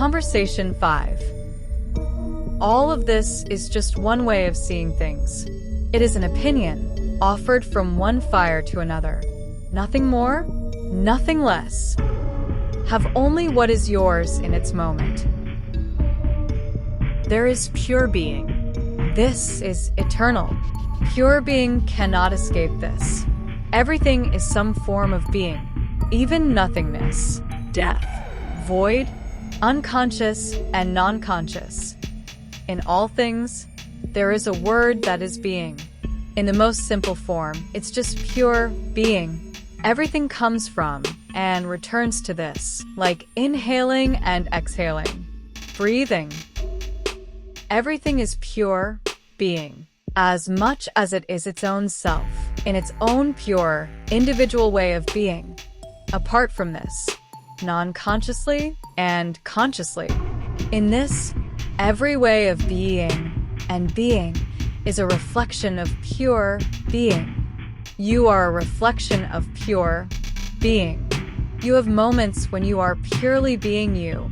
Conversation 5. All of this is just one way of seeing things. It is an opinion offered from one fire to another. Nothing more, nothing less. Have only what is yours in its moment. There is pure being. This is eternal. Pure being cannot escape this. Everything is some form of being, even nothingness, death, void, unconscious, and non-conscious. In all things, there is a word that is being. In the most simple form, it's just pure being. Everything comes from and returns to this, like inhaling and exhaling, breathing. Everything is pure being, as much as it is its own self, in its own pure, individual way of being. Apart from this, non-consciously and consciously. In this, every way of being and being is a reflection of pure being. You are a reflection of pure being. You have moments when you are purely being you.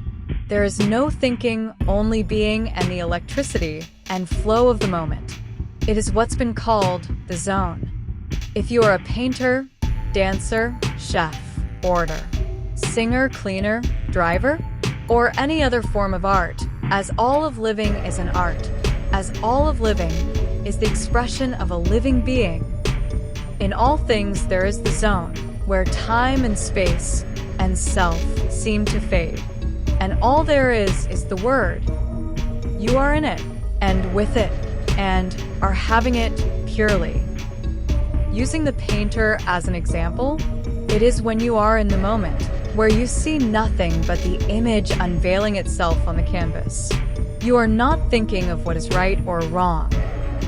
There is no thinking, only being and the electricity and flow of the moment. It is what's been called the zone. If you are a painter, dancer, chef, orator, singer, cleaner, driver, or any other form of art, as all of living is an art, as all of living is the expression of a living being. In all things there is the zone, where time and space and self seem to fade, and all there is the word. You are in it, and with it, and are having it purely. Using the painter as an example, it is when you are in the moment, where you see nothing but the image unveiling itself on the canvas. You are not thinking of what is right or wrong.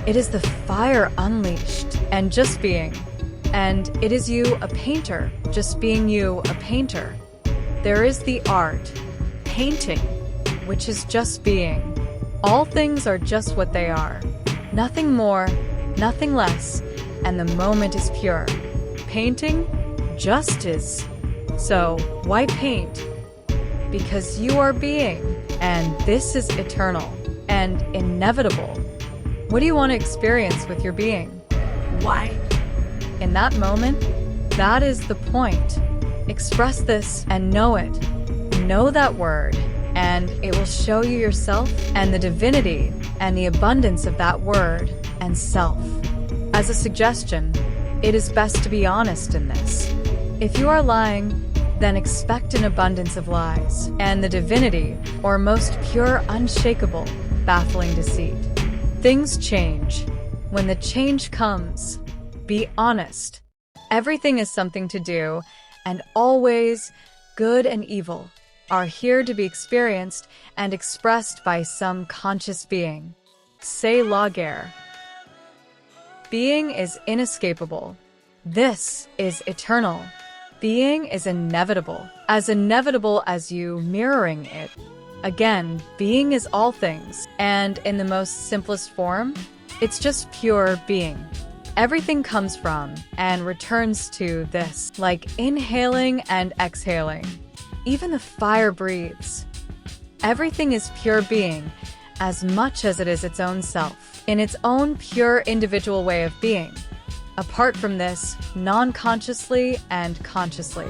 It is the fire unleashed and just being. And it is you, a painter, just being you, a painter. There is the art, painting, which is just being. All things are just what they are. Nothing more, nothing less, and the moment is pure. Painting just is. So, why paint? Because you are being, and this is eternal and inevitable. What do you want to experience with your being? Why? In that moment, that is the point. Express this and know it. Know that word, and it will show you yourself and the divinity and the abundance of that word and self. As a suggestion, it is best to be honest in this. If you are lying, then expect an abundance of lies and the divinity, or most pure, unshakable, baffling deceit. Things change. When the change comes, be honest. Everything is something to do, and always good and evil are here to be experienced and expressed by some conscious being. Say la guerre. Being is inescapable. This is eternal. Being is inevitable as you mirroring it. Again, being is all things, and in the most simplest form, it's just pure being. Everything comes from and returns to this, like inhaling and exhaling. Even the fire breathes. Everything is pure being, as much as it is its own self, in its own pure individual way of being. Apart from this, non-consciously and consciously.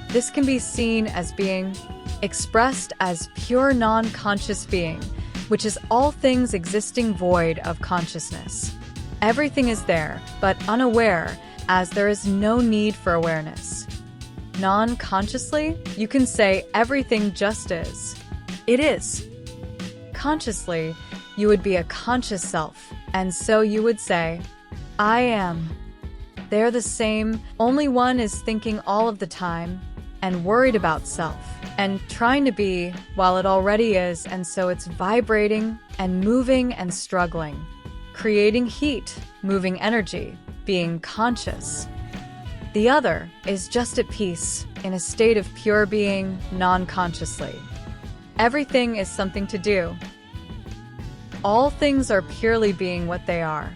This can be seen as being expressed as pure non-conscious being, which is all things existing void of consciousness. Everything is there, but unaware, as there is no need for awareness. Non-consciously, you can say everything just is. It is. Consciously, you would be a conscious self, and so you would say, I am. They're the same, only one is thinking all of the time and worried about self and trying to be while it already is, and so it's vibrating and moving and struggling, creating heat, moving energy, being conscious. The other is just at peace, in a state of pure being, non-consciously. Everything is something to do. All things are purely being what they are.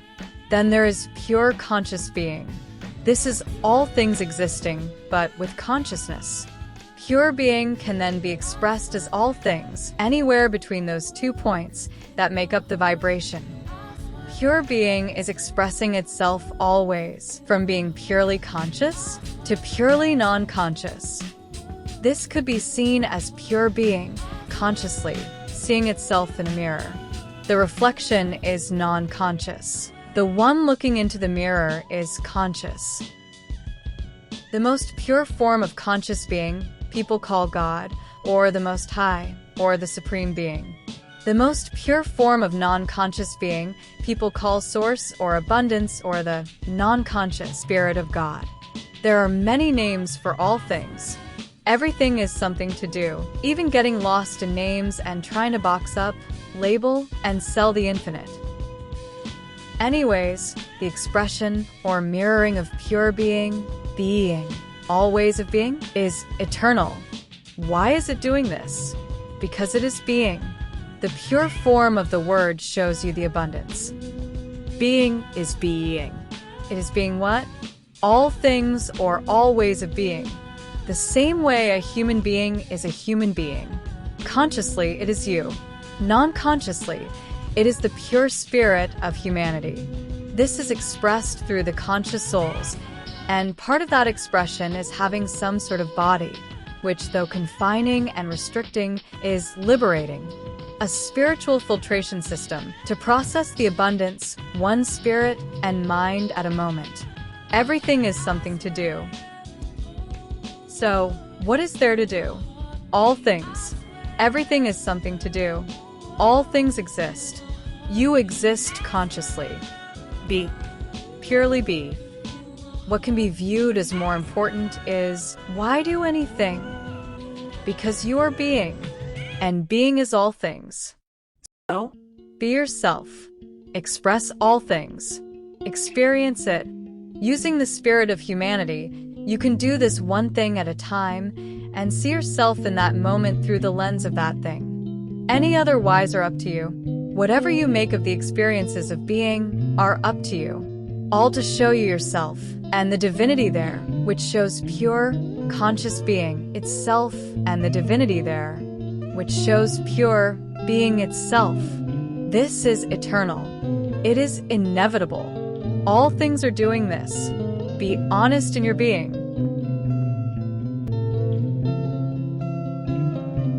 Then there is pure conscious being. This is all things existing, but with consciousness. Pure being can then be expressed as all things, anywhere between those 2 points that make up the vibration. Pure being is expressing itself always, from being purely conscious to purely non-conscious. This could be seen as pure being, consciously, seeing itself in a mirror. The reflection is non-conscious. The one looking into the mirror is conscious. The most pure form of conscious being, people call God, or the Most High, or the Supreme Being. The most pure form of non-conscious being, people call Source or Abundance or the non-conscious Spirit of God. There are many names for all things. Everything is something to do, even getting lost in names and trying to box up, label, and sell the infinite. Anyways, the expression or mirroring of pure being, all ways of being, is eternal. Why is it doing this? Because it is being. The pure form of the word shows you the abundance. Being is being. It is being what? All things or all ways of being. The same way a human being is a human being. Consciously, it is you. Non-consciously, it is the pure spirit of humanity. This is expressed through the conscious souls, and part of that expression is having some sort of body, which, though confining and restricting, is liberating. A spiritual filtration system to process the abundance, one spirit and mind at a moment. Everything is something to do. So, what is there to do? All things. Everything is something to do. All things exist. You exist consciously. Be. Purely be. What can be viewed as more important is, why do anything? Because you are being. And being is all things. So, be yourself. Express all things. Experience it. Using the spirit of humanity, you can do this one thing at a time and see yourself in that moment through the lens of that thing. Any otherwise are up to you. Whatever you make of the experiences of being are up to you. All to show you yourself and the divinity there, which shows pure, conscious being itself, and the divinity there, which shows pure being itself. This is eternal. It is inevitable. All things are doing this. Be honest in your being.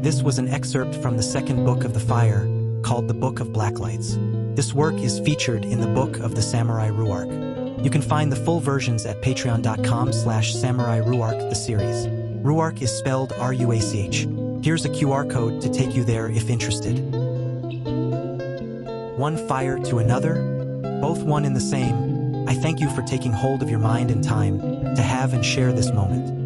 This was an excerpt from the second book of the Fire, called the Book of Blacklights. This work is featured in the Book of the Samurai Ruach. You can find the full versions at patreon.com/Samurai Ruach the series. Ruach is spelled R-U-A-C-H. Here's a QR code to take you there if interested. One fire to another, both one and the same. I thank you for taking hold of your mind and time to have and share this moment.